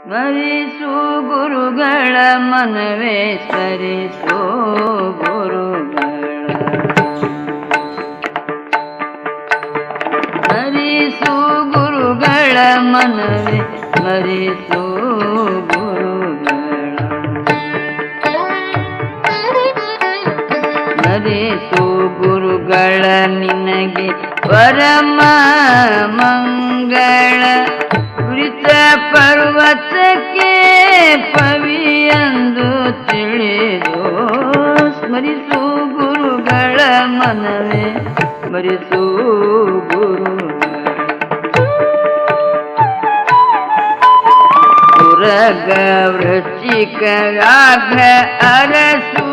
ಸ್ಮರಿಸು ಗುರುಗಳ ಮನವೇ ಸ್ಮರಿಸೋ ಗುರುಗಳ ಸ್ಮರಿಸು ಗುರುಗಳ ಮನವೇ ಸ್ಮರಿಸೋ ಗುರುಗಳ ಸ್ಮರಿಸು ಗುರುಗಳ ನಿನಗೆ ಪರಮ ಮಂಗಳ ವೃತ ಪರ್ವತಕ್ಕೆ ಪವಿಯಂದು ತಿಳಿದು ಸ್ಮರಿಸು ಗುರುಗಳ ಮನವೇ ಸ್ಮರಿಸು ಗುರುಗಳ ಉರಗ ವೃಶ್ಚಿಕ ವ್ಯಾಘ್ರ ಅರಸು